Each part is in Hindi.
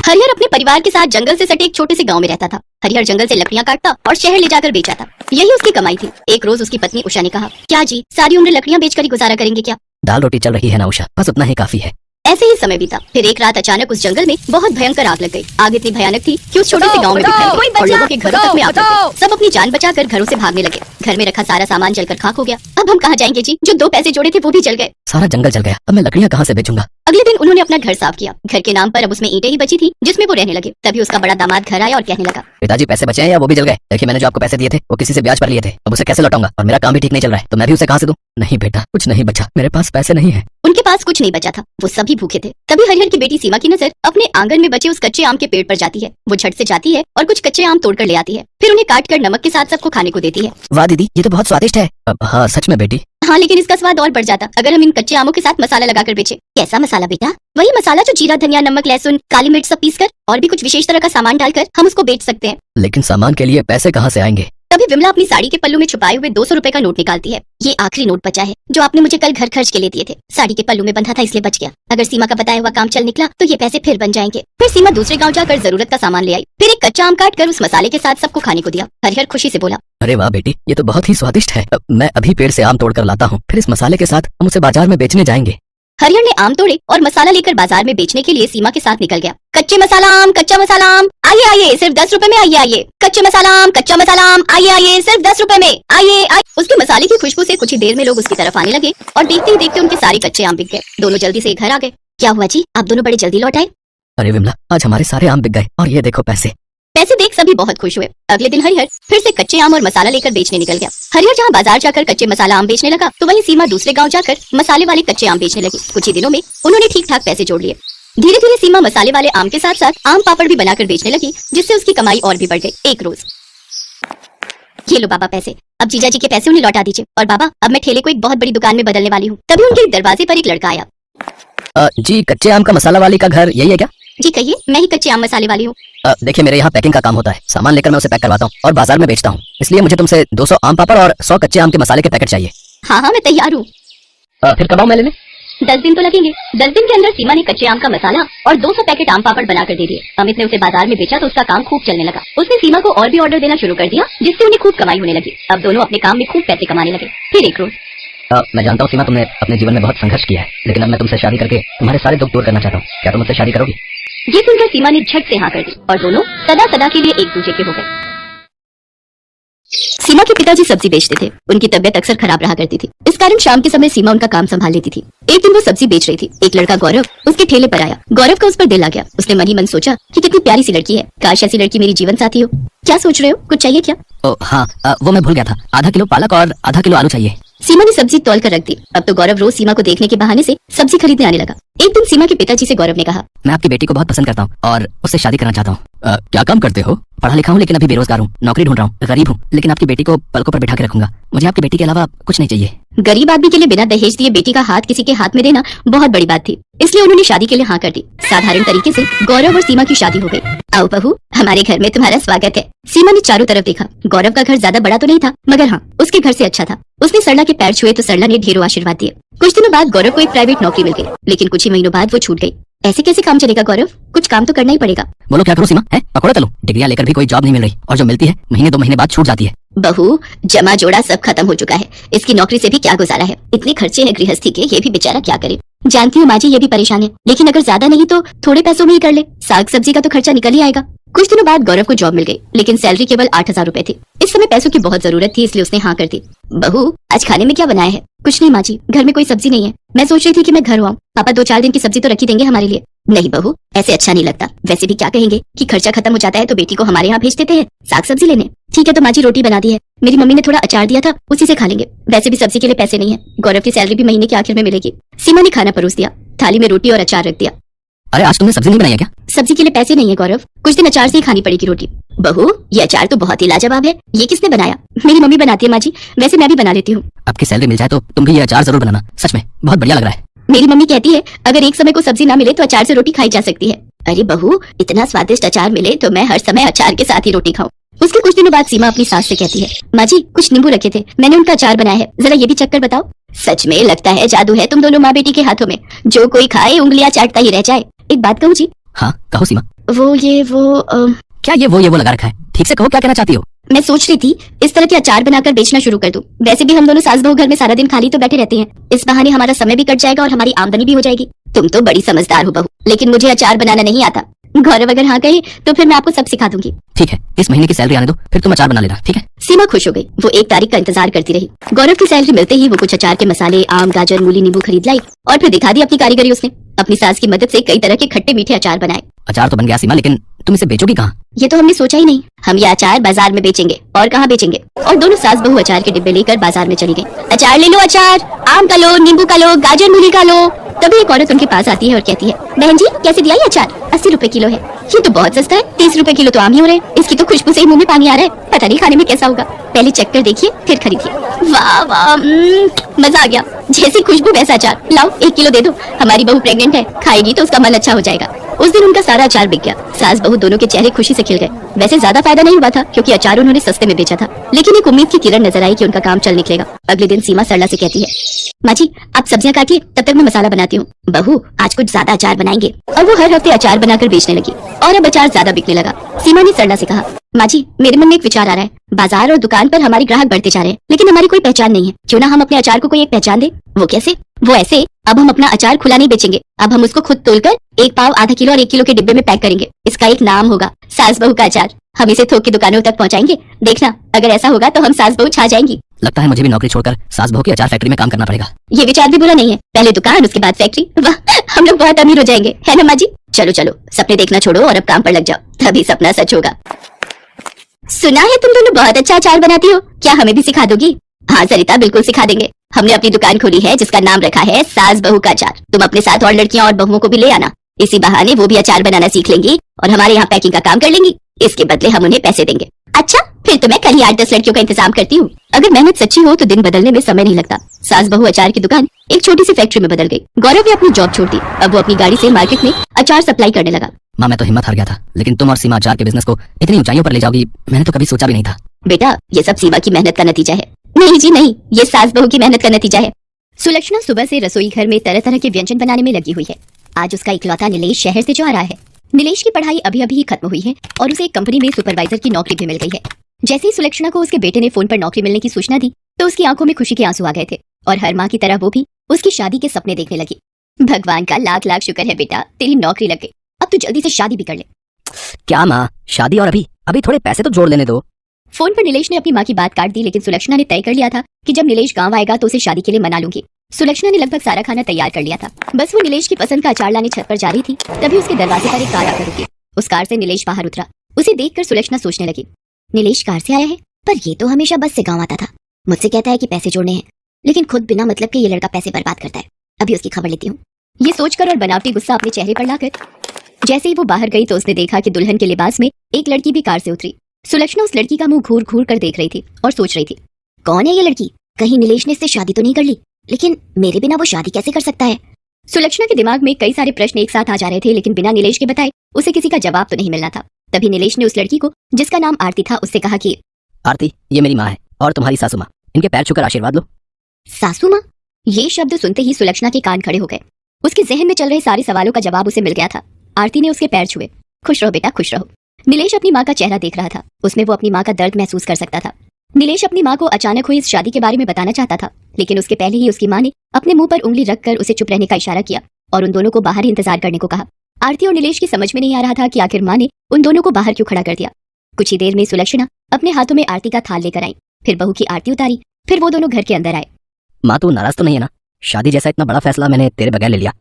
हरिहर अपने परिवार के साथ जंगल से सटे एक छोटे से गांव में रहता था। हरिहर जंगल से लकड़ियां काटता और शहर ले जाकर बेचा था। यही उसकी कमाई थी। एक रोज उसकी पत्नी उषा ने कहा, क्या जी सारी उम्र लकड़ियां बेचकर ही गुजारा करेंगे क्या? दाल रोटी चल रही है ना उषा, बस उतना ही काफी है। ऐसे ही समय बीता। फिर एक रात अचानक उस जंगल में बहुत भयंकर आग लग गई। आग इतनी भयानक थी कि उस छोटे से गांव में भी फैल गई और लोगों के घरों तक में आग लग गई। सब अपनी जान बचाकर घरों से भागने लगे। घर में रखा सारा सामान जलकर खाक हो गया। अब हम कहाँ जाएंगे जी? जो 2 पैसे जोड़े थे वो भी जल गए। सारा जंगल जल गया, अब मैं लकड़ियां कहाँ से बेचूंगा? अगले दिन उन्होंने अपना घर साफ किया। घर के नाम पर अब उसमें ईंटें ही बची थी जिसमें वो रहने लगे। तभी उसका बड़ा दामाद घर आया और कहने लगा, पिताजी पैसे बचे हैं या वो भी जल गए? देखिए मैंने जो आपको पैसे दिए थे वो किसी से ब्याज पर लिए थे, अब उसे कैसे लौटाऊंगा? और मेरा काम भी ठीक नहीं चल रहा है तो मैं भी उसे कहाँ से दूं? नहीं बेटा, कुछ नहीं बचा, मेरे पास पैसे नहीं है। उनके पास कुछ नहीं बचा था, वो सभी भूखे थे। तभी हरिहर की बेटी सीमा की नजर अपने आंगन में बचे उस कच्चे आम के पेड़ पर जाती है। वो झट से जाती है और कुछ कच्चे आम तोड़कर ले आती है। फिर उन्हें काटकर नमक के साथ सबको खाने को देती है। वाह दीदी, ये तो बहुत स्वादिष्ट है। हाँ सच में बेटी। हाँ, लेकिन इसका स्वाद और बढ़ जाता अगर हम इन कच्चे आमों के साथ मसाला लगाकर बेचे। कैसा मसाला बेटा? वही मसाला जो जीरा, धनिया, नमक, लहसुन, काली मिर्च सब पीसकर और भी कुछ विशेष तरह का सामान डालकर हम उसको बेच सकते हैं। लेकिन सामान के लिए पैसे कहाँ से आएंगे? तभी विमला अपनी साड़ी के पल्लू में छुपाए हुए 200 रुपए का नोट निकालती है। ये आखिरी नोट बचा है जो आपने मुझे कल घर खर्च के लिए दिए थे। साड़ी के पल्लू में बंधा था इसलिए बच गया। अगर सीमा का बताया हुआ काम चल निकला तो ये पैसे फिर बन जाएंगे। फिर सीमा दूसरे गांव जाकर जरूरत का सामान ले आई। फिर एक कच्चा आम काट कर उस मसाले के साथ सबको खाने को दिया। हरिहर खुशी से बोला, अरे वाह बेटी, ये तो बहुत ही स्वादिष्ट है। मैं अभी पेड़ से आम तोड़कर लाता हूँ, फिर इस मसाले के साथ हम उसे बाजार में बेचने जाएंगे। हरिहर ने आम तोड़े और मसाला लेकर बाजार में बेचने के लिए सीमा के साथ निकल गया। कच्चे मसाला आम, कच्चा मसाला आम, आइए आइए सिर्फ 10 रुपए में, आइए आइए। कच्चे मसाला आम, कच्चा मसाला आम, आइए आइए सिर्फ 10 रुपए में, आइए आइए। उसके मसाले की खुशबू से कुछ ही देर में लोग उसकी तरफ आने लगे और देखते ही देखते उनके सारे कच्चे आम बिक गए। दोनों जल्दी से घर आ गए। क्या हुआ जी, आप दोनों बड़े जल्दी लौट आए? अरे विमला, आज हमारे सारे आम बिक गए और ये देखो पैसे। पैसे देख सभी बहुत खुश हुए। अगले दिन हरिहर फिर से कच्चे आम और मसाला लेकर बेचने निकल गया। हरिहर जहाँ बाजार जाकर कच्चे मसाला आम बेचने लगा तो वहीं सीमा दूसरे गांव जाकर मसाले वाले कच्चे आम बेचने लगी। कुछ ही दिनों में उन्होंने ठीक ठाक पैसे जोड़ लिए। धीरे धीरे सीमा मसाले वाले आम के साथ साथ आम पापड़ भी बनाकर बेचने लगी, जिससे उसकी कमाई और भी बढ़ गई। एक रोज, ये लो बाबा पैसे, अब जीजा जी के पैसे उन्हें लौटा दीजिए। और बाबा, अब मैं ठेले को एक बहुत बड़ी दुकान में बदलने वाली हूँ। तभी उनके दरवाजे पर एक लड़का आया। जी, कच्चे आम का मसाला वाली का घर यही है क्या? जी कहिए, मैं ही कच्चे आम मसाले वाली हूँ। देखिए मेरे यहाँ पैकिंग का काम होता है, सामान लेकर मैं उसे पैक करवाता हूँ और बाजार में बेचता हूँ, इसलिए मुझे तुमसे 200 आम पापड़ और 100 कच्चे आम के मसाले के पैकेट चाहिए। हाँ हाँ, मैं तैयार हूँ। फिर कब आऊं मैं लेने? 10 दिन तो लगेंगे। 10 दिन के अंदर सीमा ने कच्चे आम का मसाला और 200 पैकेट आम पापड़ बनाकर दे दिए। अमित ने उसे बाजार में बेचा तो उसका काम खूब चलने लगा। उसने सीमा को और भी ऑर्डर देना शुरू कर दिया, जिससे उन्हें खूब कमाई होने लगी। अब दोनों अपने काम में खूब पैसे कमाने लगे। फिर एक रोज, मैं जानता हूँ सीमा, तुमने अपने जीवन में बहुत संघर्ष किया है, लेकिन अब मैं तुमसे शादी करके तुम्हारे सारे दुख दूर करना चाहता हूँ। क्या तुम मुझसे शादी करोगी? ये सुनकर सीमा ने झट से हाँ कर दी और दोनों सदा सदा के लिए एक दूसरे के हो गए। सीमा के पिताजी सब्जी बेचते थे। उनकी तबीयत अक्सर खराब रहा करती थी। इस कारण शाम के समय सीमा उनका काम संभाल लेती थी। एक दिन वो सब्जी बेच रही थी। एक लड़का गौरव उसके ठेले पर आया। गौरव का उस पर दिल आ गया। उसने मन ही मन सोचा कि कितनी प्यारी सी लड़की है, काश ऐसी लड़की मेरी जीवन साथी हो। क्या सोच रहे हो, कुछ चाहिए क्या? हाँ, वो मैं भूल गया था, आधा किलो पालक और आधा किलो आलू चाहिए। सीमा ने सब्जी तौल कर रख दी। अब तो गौरव रोज सीमा को देखने के बहाने से सब्जी खरीदने आने लगा। एक दिन सीमा के पिताजी से गौरव ने कहा, मैं आपकी बेटी को बहुत पसंद करता हूँ और उससे शादी करना चाहता हूँ। क्या काम करते हो? पढ़ा लिखा हूँ लेकिन अभी बेरोजगार हूँ, नौकरी ढूंढ रहा हूँ, गरीब हूँ, लेकिन आपकी बेटी को पलकों पर बिठा के रखूंगा। मुझे आपकी बेटी के अलावा कुछ नहीं चाहिए। गरीब आदमी के लिए बिना दहेज दिए बेटी का हाथ किसी के हाथ में देना बहुत बड़ी बात थी, इसलिए उन्होंने शादी के लिए हाँ कर दी। साधारण तरीके से गौरव और सीमा की शादी हो गई। आओ बहू, हमारे घर में तुम्हारा स्वागत है। सीमा ने चारों तरफ देखा। गौरव का घर ज्यादा बड़ा तो नहीं था, मगर हाँ, उसके घर से अच्छा था। उसने सरला के पैर छुए तो सरला ने ढेरों आशीर्वाद दिए। कुछ दिनों बाद गौरव को एक प्राइवेट नौकरी मिल गई, लेकिन कुछ ही महीनों बाद वो छूट गई। ऐसे कैसे काम चलेगा गौरव, कुछ काम तो करना ही पड़ेगा। बोलो क्या करूँ सीमा, है पकौड़ा तलूं? डिग्रियां लेकर भी कोई जॉब नहीं मिल रही और जो मिलती है महीने 2 महीने बाद छूट जाती है। बहू, जमा जोड़ा सब खत्म हो चुका है। इसकी नौकरी से भी क्या गुजारा है, इतने खर्चे हैं गृहस्थी के, ये भी बेचारा क्या करे। जानती हूँ माँ जी, ये भी परेशान है, लेकिन अगर ज्यादा नहीं तो थोड़े पैसों में ही कर ले। साग सब्जी का तो खर्चा निकल ही आएगा। कुछ दिनों बाद गौरव को जॉब मिल गई, लेकिन सैलरी केवल 8000 रुपए थी। इस समय पैसों की बहुत जरूरत थी, इसलिए उसने हाँ कर दी। बहू, आज खाने में क्या बनाया है? कुछ नहीं माँ जी, घर में कोई सब्जी नहीं है। मैं सोच रही थी कि मैं घर आऊँ, पापा 2-4 दिन की सब्जी तो रखी देंगे हमारे लिए। नहीं बहू, ऐसे अच्छा नहीं लगता। वैसे भी क्या कहेंगे कि खर्चा खत्म हो जाता है तो बेटी को हमारे यहाँ भेज देते हैं साग सब्जी लेने। ठीक है तो माँ जी रोटी बना दी है, मेरी मम्मी ने थोड़ा अचार दिया था, उसी से खा लेंगे। वैसे भी सब्जी के लिए पैसे नहीं है। गौरव की सैलरी भी महीने के आखिर में मिलेगी। सीमा ने खाना परोस दिया, थाली में रोटी और अचार रख दिया। अरे आज तुमने सब्जी नहीं बनाई है क्या? सब्जी के लिए पैसे नहीं है गौरव, कुछ दिन अचार से ही खानी पड़ेगी रोटी। बहू, ये अचार तो बहुत ही लाजवाब है। ये किसने बनाया? मेरी मम्मी बनाती है माँ जी, वैसे मैं भी बना लेती हूँ। आपकी सैलरी मिल जाए तो तुम भी ये अचार जरूर बनाना, सच में बहुत बढ़िया लग रहा है। मेरी मम्मी कहती है अगर एक समय को सब्जी ना मिले तो अचार से रोटी खाई जा सकती है। अरे बहू, इतना स्वादिष्ट अचार मिले तो मैं हर समय अचार के साथ ही रोटी खाऊं। उसके कुछ दिनों बाद सीमा अपनी सास से कहती है, माँ जी कुछ नींबू रखे थे, मैंने उनका अचार बनाया है, जरा ये भी चक्कर बताओ। सच में लगता है जादू है तुम दोनों माँ बेटी के हाथों में, जो कोई खाए उंगलियां चाटता ही रह जाए। एक बात कहूँ जी? हाँ कहो सीमा। क्या ये वो लगा रखा है? ठीक से कहो, क्या कहना चाहती हो? मैं सोच रही थी इस तरह के अचार बनाकर बेचना शुरू कर दूं। वैसे भी हम दोनों सास बहू घर में सारा दिन खाली तो बैठे रहते हैं। इस बहाने हमारा समय भी कट जाएगा और हमारी आमदनी भी हो जाएगी। तुम तो बड़ी समझदार हो बहू, लेकिन मुझे अचार बनाना नहीं आता। गौरव अगर हाँ कहे तो फिर मैं आपको सब सिखा दूंगी। ठीक है, इस महीने की सैलरी आने दो, फिर तुम अचार बना लेना, ठीक है? सीमा खुश हो गई। वो 1 तारीख का इंतजार करती रही। गौरव की सैलरी मिलते ही वो कुछ अचार के मसाले, आम, गाजर, मूली, नींबू खरीद लाई और फिर दिखा दी अपनी कारीगरी। उसने अपनी सास की मदद से कई तरह के खट्टे मीठे अचार बनाए। अचार तो बन गया सीमा, लेकिन तुम इसे बेचोगी कहाँ? ये तो हमने सोचा ही नहीं। हम ये अचार बाजार में बेचेंगे। और कहाँ बेचेंगे? और दोनों सास बहू अचार के डिब्बे लेकर बाजार में चली गई। अचार ले लो, अचार, आम का लो, नींबू का लो, गाजर मूली का लो। तभी एक औरत उनके पास आती है और कहती है, बहन जी कैसे दिया ये अचार? 80 रुपए किलो है। ये तो बहुत सस्ता है। 30 रुपए किलो तो आम ही हो रहे हैं। इसकी तो खुशबू से ही मुंह में पानी आ रहा है। पता नहीं खाने में कैसा होगा। पहले चेक कर देखिए फिर खरीदिए। वाह वाह, मजा आ गया। जैसी खुशबू वैसा अचार। लाओ 1 किलो दे दो। हमारी बहू प्रेग्नेंट है, खाएगी तो उसका मन अच्छा हो जाएगा। उस दिन उनका सारा अचार बिक गया। सास बहू दोनों के चेहरे खुशी से खिल गए। वैसे ज्यादा फायदा नहीं हुआ था क्योंकि अचार उन्होंने सस्ते में बेचा था, लेकिन एक उम्मीद की किरण नजर आई कि उनका काम चल निकलेगा। अगले दिन सीमा सरला से कहती है, माँ जी आप सब्जियां काटिए, तब तक मैं मसाला बनाती हूँ। बहू आज कुछ ज्यादा अचार बनाएंगे। और वो हर हफ्ते अचार बनाकर बेचने लगी और अब अचार ज्यादा बिकने लगा। सीमा ने सरला से कहा, माँ जी मेरे मन में एक विचार आ रहा है। बाजार और दुकान पर हमारे ग्राहक बढ़ते जा रहे हैं, लेकिन हमारी कोई पहचान नहीं है। क्यों ना हम अपने अचार को कोई एक पहचान दे? वो कैसे? वो ऐसे, अब हम अपना अचार खुला नहीं बेचेंगे। अब हम उसको खुद तोलकर 1 पाव, आधा किलो और 1 किलो के डिब्बे में पैक करेंगे। इसका एक नाम होगा, सास बहू का अचार। हम इसे थोक की दुकानों तक पहुंचाएंगे। देखना अगर ऐसा होगा तो हम सास बहू छा जाएंगी। लगता है मुझे भी नौकरी छोड़कर सास बहू की अचार फैक्ट्री में काम करना पड़ेगा। ये विचार भी बुरा नहीं है। पहले दुकान उसके बाद फैक्ट्री। वाह, हम लोग बहुत अमीर हो जाएंगे, है ना माँ जी? चलो चलो सपने देखना छोड़ो और अब काम पर लग जाओ, तभी सपना सच होगा। सुना है तुम दोनों बहुत अच्छा अचार बनाती हो, क्या हमें भी सिखा दोगी? हाँ सरिता, बिल्कुल सिखा देंगे। हमने अपनी दुकान खोली है जिसका नाम रखा है सास बहू का अचार। तुम अपने साथ और लड़कियां और बहुओं को भी ले आना। इसी बहाने वो भी अचार बनाना सीख लेंगी और हमारे यहाँ पैकिंग का काम कर लेंगी। इसके बदले हम उन्हें पैसे देंगे। अच्छा, फिर तो मैं कल ही 8-10 लड़कियों का इंतजाम करती हूँ। अगर मेहनत सच्ची हो तो दिन बदलने में समय नहीं लगता। सास बहू अचार की दुकान एक छोटी सी फैक्ट्री में बदल गई। गौरव ने अपनी जॉब छोड़ दी। अब वो अपनी गाड़ी से मार्केट में अचार सप्लाई करने लगा। माँ मैं तो हिम्मत हार गया था, लेकिन तुम और सीमा अचार के बिजनेस को इतनी ऊंचाइयों पर ले जाओगी मैंने तो कभी सोचा भी नहीं था। बेटा ये सब सीमा की मेहनत का नतीजा है। नहीं जी नहीं, ये सास बहू की मेहनत का नतीजा है। सुलक्षणा सुबह से रसोई घर में तरह तरह के व्यंजन बनाने में लगी हुई है। आज उसका इकलौता नीलेश शहर से जो आ रहा है। नीलेश की पढ़ाई अभी अभी ही खत्म हुई है और उसे एक कंपनी में सुपरवाइजर की नौकरी भी मिल गई है। जैसे ही सुलक्षणा को उसके बेटे ने फोन पर नौकरी मिलने की सूचना दी तो उसकी आंखों में खुशी के आंसू आ गए थे और हर माँ की तरह वो भी उसकी शादी के सपने देखने लगी। भगवान का लाख लाख शुक्र है बेटा, तेरी नौकरी लग गई। अब तू जल्दी से शादी भी कर ले। क्या माँ, शादी और अभी थोड़े पैसे तो जोड़ लेने दो। फोन पर नीलेश ने अपनी माँ की बात काट दी, लेकिन सुलक्षणा ने तय कर लिया था कि जब नीलेश गांव आएगा तो उसे शादी के लिए मना लूंगी। सुलक्षणा ने लगभग सारा खाना तैयार कर लिया था। बस वो नीलेश की पसंद का अचार लाने छत पर जा रही थी, तभी उसके दरवाजे पर एक कार आकर रुकी। उस कार से नीलेश बाहर उतरा। उसे देखकर सुलक्षणा सोचने लगी, नीलेश कार से आया है, पर ये तो हमेशा बस से गाँव आता था। मुझसे कहता है कि पैसे जोड़ने हैं, लेकिन खुद बिना मतलब के ये लड़का पैसे बर्बाद करता है। अभी उसकी खबर लेती हूँ। ये सोचकर और बनावटी गुस्सा अपने चेहरे पर लाकर जैसे ही वो बाहर गई तो उसने देखा कि दुल्हन के लिबास में एक लड़की भी कार से उतरी। सुलक्षणा उस लड़की का मुंह घूर घूर कर देख रही थी और सोच रही थी, कौन है ये लड़की? कहीं नीलेश ने इससे शादी तो नहीं कर ली? लेकिन मेरे बिना वो शादी कैसे कर सकता है? सुलक्षणा के दिमाग में कई सारे प्रश्न एक साथ आ जा रहे थे, लेकिन बिना नीलेश के बताए उसे किसी का जवाब तो नहीं मिलना था। तभी नीलेश ने उस लड़की को, जिसका नाम आरती था, उससे कहा कि आरती, ये मेरी माँ है और तुम्हारी सासू माँ, इनके पैर छूकर आशीर्वाद लो। सासू माँ? ये शब्द सुनते ही सुलक्षणा के कान खड़े हो गए। उसके जहन में चल रहे सारे सवालों का जवाब उसे मिल गया था। आरती ने उसके पैर छुए। खुश रहो बेटा, खुश रहो। नीलेश अपनी माँ का चेहरा देख रहा था। उसमें वो अपनी माँ का दर्द महसूस कर सकता था। नीलेश अपनी माँ को अचानक हुई इस शादी के बारे में बताना चाहता था, लेकिन उसके पहले ही उसकी माँ ने अपने मुंह पर उंगली रखकर उसे चुप रहने का इशारा किया और उन दोनों को बाहर ही इंतजार करने को कहा। आरती और नीलेश की समझ में नहीं आ रहा था कि आखिर माँ ने उन दोनों को बाहर क्यों खड़ा कर दिया। कुछ ही देर में सुलक्षणा अपने हाथों में आरती का थाल लेकर आई, फिर बहू की आरती उतारी, फिर वो दोनों घर के अंदर आए। माँ तू नाराज तो नहीं है ना? शादी जैसा इतना बड़ा फैसला मैंने तेरे बगैर ले लिया।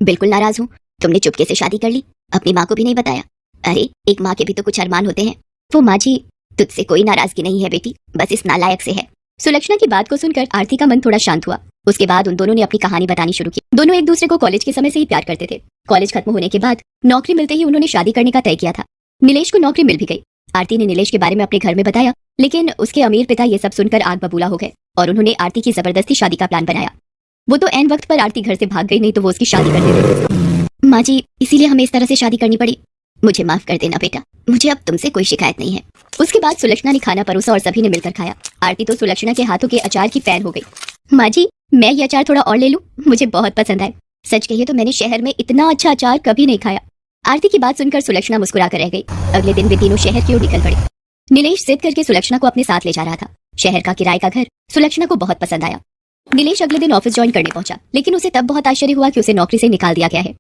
बिल्कुल नाराज हूँ। तुमने चुपके से शादी कर ली, अपनी माँ को भी नहीं बताया। अरे एक माँ के भी तो कुछ अरमान होते हैं। वो माँ जी, तुझसे कोई नाराजगी नहीं है बेटी, बस इस नालायक से है। सुलक्षणा की बात को सुनकर आरती का मन थोड़ा शांत हुआ। उसके बाद उन दोनों ने अपनी कहानी बतानी शुरू की। दोनों एक दूसरे को कॉलेज के समय से ही प्यार करते थे। कॉलेज खत्म होने के बाद नौकरी मिलते ही उन्होंने शादी करने का तय किया था। नीलेश को नौकरी मिल भी गई। आरती ने नीलेश के बारे में अपने घर में बताया, लेकिन उसके अमीर पिता ये सब सुनकर आग बबूला हो गए और उन्होंने आरती की जबरदस्ती शादी का प्लान बनाया। वो तो ऐन वक्त पर आरती घर से भाग गई, नहीं तो वो उसकी शादी कर देते। माँ जी, इसीलिए हमें इस तरह से शादी करनी पड़ी। मुझे माफ कर देना बेटा, मुझे अब तुमसे कोई शिकायत नहीं है। उसके बाद सुलक्षणा ने खाना परोसा और सभी ने मिलकर खाया। आरती तो सुलक्षणा के हाथों के अचार की फैन हो गई। माँ जी, मैं ये अचार थोड़ा और ले लूं? मुझे बहुत पसंद आए। सच कहिए तो मैंने शहर में इतना अच्छा अचार कभी नहीं खाया। आरती की बात सुनकर सुलक्षणा मुस्कुरा कर रह गई। अगले दिन वे तीनों शहर की ओर निकल पड़े। नीलेश जिद करके सुलक्षणा को अपने साथ ले जा रहा था। शहर का किराए का घर सुलक्षणा को बहुत पसंद आया। नीलेश अगले दिन ऑफिस ज्वाइन करने पहुंचा, लेकिन उसे तब बहुत आश्चर्य हुआ कि उसे नौकरी से निकाल दिया गया है।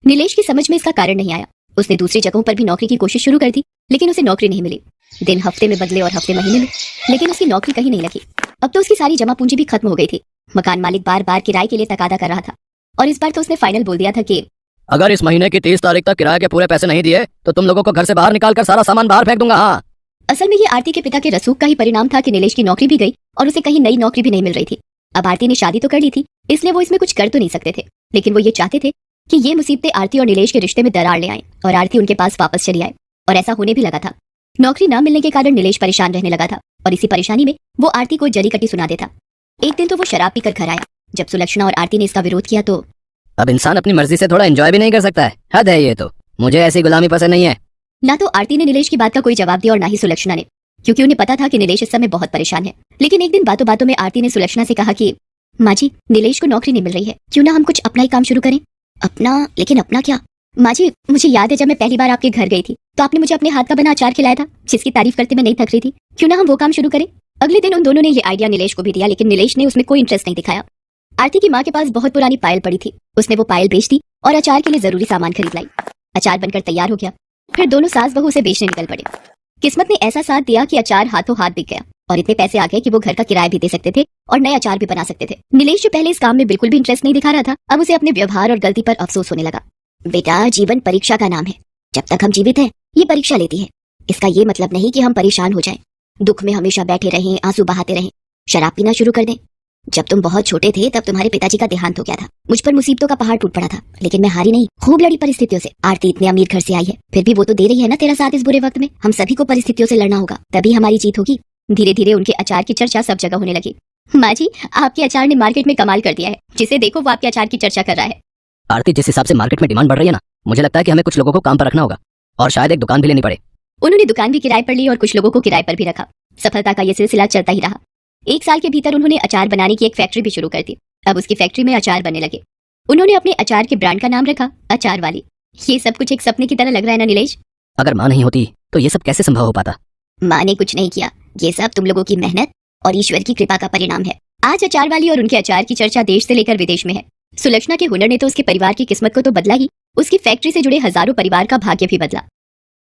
नीलेश की समझ में इसका कारण नहीं आया। उसने दूसरी जगहों पर भी नौकरी की कोशिश शुरू कर दी, लेकिन उसे नौकरी नहीं मिली। दिन हफ्ते में बदले और हफ्ते महीने में, लेकिन उसकी नौकरी कहीं नहीं लगी। अब तो उसकी सारी जमा पूंजी भी खत्म हो गई थी। मकान मालिक बार बार किराए के लिए तकादा कर रहा था और इस बार तो उसने फाइनल बोल दिया था कि अगर इस महीने की 30 तारीख तक किराए के पूरे पैसे नहीं दिए तो तुम लोगों को घर से बाहर निकाल कर सारा सामान बाहर फेंक दूंगा। हाँ। असल में ये आरती के पिता के रसूख का ही परिणाम था कि नीलेश की नौकरी भी गई और उसे कहीं नई नौकरी भी नहीं मिल रही थी। अब आरती ने शादी तो कर ली थी, इसलिए वो इसमें कुछ कर तो नहीं सकते थे, लेकिन वो ये चाहते थे कि ये मुसीबतें आरती और नीलेश के रिश्ते में दरार ले आए और आरती उनके पास वापस चली आए। और ऐसा होने भी लगा था। नौकरी न मिलने के कारण नीलेश परेशान रहने लगा था और इसी परेशानी में वो आरती को जली कटी सुना देता। एक दिन तो वो शराब पीकर घर आया। जब सुलक्षणा और आरती ने इसका विरोध किया तो अब इंसान अपनी मर्जी से थोड़ा एंजॉय भी नहीं कर सकता है। हद है ये तो। मुझे ऐसी गुलामी पसंद नहीं है। ना तो आरती ने नीलेश की बात का कोई जवाब दिया और ना ही सुलक्षणा ने, क्योंकि उन्हें पता था कि नीलेश इस समय बहुत परेशान है। लेकिन एक दिन बातों बातों में आरती ने सुलक्षणा से कहा कि माँ जी, नीलेश को नौकरी नहीं मिल रही है, क्यों ना हम कुछ अपना ही काम शुरू करें। अपना? लेकिन अपना क्या? माँ जी, मुझे याद है जब मैं पहली बार आपके घर गई थी तो आपने मुझे अपने हाथ का बना अचार खिलाया था, जिसकी तारीफ करते मैं नहीं थक रही थी। क्यों ना हम वो काम शुरू करें। अगले दिन उन दोनों ने ये आइडिया नीलेश को भी दिया, लेकिन नीलेश ने उसमें कोई इंटरेस्ट नहीं दिखाया। आरती की माँ के पास बहुत पुरानी पायल पड़ी थी। उसने वो पायल बेच दी और अचार के लिए जरूरी सामान खरीद लाई। अचार बनकर तैयार हो गया। फिर दोनों सास बहू उसे बेचने निकल पड़े। किस्मत ने ऐसा साथ दिया कि अचार हाथों हाथ बिक गया और इतने पैसे आ गए कि वो घर का किराया भी दे सकते थे और नए अचार भी बना सकते थे। नीलेश जो पहले इस काम में बिल्कुल भी इंटरेस्ट नहीं दिखा रहा था, अब उसे अपने व्यवहार और गलती पर अफसोस होने लगा। बेटा, जीवन परीक्षा का नाम है। जब तक हम जीवित हैं, ये परीक्षा लेती है। इसका ये मतलब नहीं कि हम परेशान हो जाएं, दुख में हमेशा बैठे रहें, आंसू बहाते रहें, शराब पीना शुरू कर दें। जब तुम बहुत छोटे थे तब तुम्हारे पिताजी का देहांत हो गया था। मुझ पर मुसीबतों का पहाड़ टूट पड़ा था, लेकिन मैं हारी नहीं, खूब लड़ी परिस्थितियों से। आरती इतने अमीर घर से आई है, फिर भी वो तो दे रही है ना तेरा साथ इस बुरे वक्त में। हम सभी को परिस्थितियों से लड़ना होगा, तभी हमारी जीत होगी। धीरे धीरे उनके अचार की चर्चा सब जगह होने लगी। माँ जी, आपके अचार ने मार्केट में कमाल कर दिया है। जिसे देखो वो आपके अचार की चर्चा कर रहा है। आरती, जिस हिसाब से मार्केट में डिमांड बढ़ रही है ना, मुझे लगता है कि हमें कुछ लोगों को काम पर रखना होगा और शायद एक दुकान भी लेनी पड़े। उन्होंने दुकान भी किराए पर ली और कुछ लोगों को किराए पर भी रखा। सफलता का यह सिलसिला चलता ही रहा। 1 साल के भीतर उन्होंने अचार बनाने की एक फैक्ट्री भी शुरू कर दी। अब उसकी फैक्ट्री में अचार बनने लगे। उन्होंने अपने अचार के ब्रांड का नाम रखा अचार वाली। ये सब कुछ एक सपने की तरह लग रहा है ना नीलेश? अगर माँ नहीं होती तो ये सब कैसे संभव हो पाता? माँ ने कुछ नहीं किया, ये सब तुम लोगों की मेहनत और ईश्वर की कृपा का परिणाम है। आज अचार वाली और उनके अचार की चर्चा देश से लेकर विदेश में है। सुलक्षणा के हुनर ने तो उसके परिवार की किस्मत को तो बदला ही, उसकी फैक्ट्री से जुड़े हजारों परिवार का भाग्य भी बदला।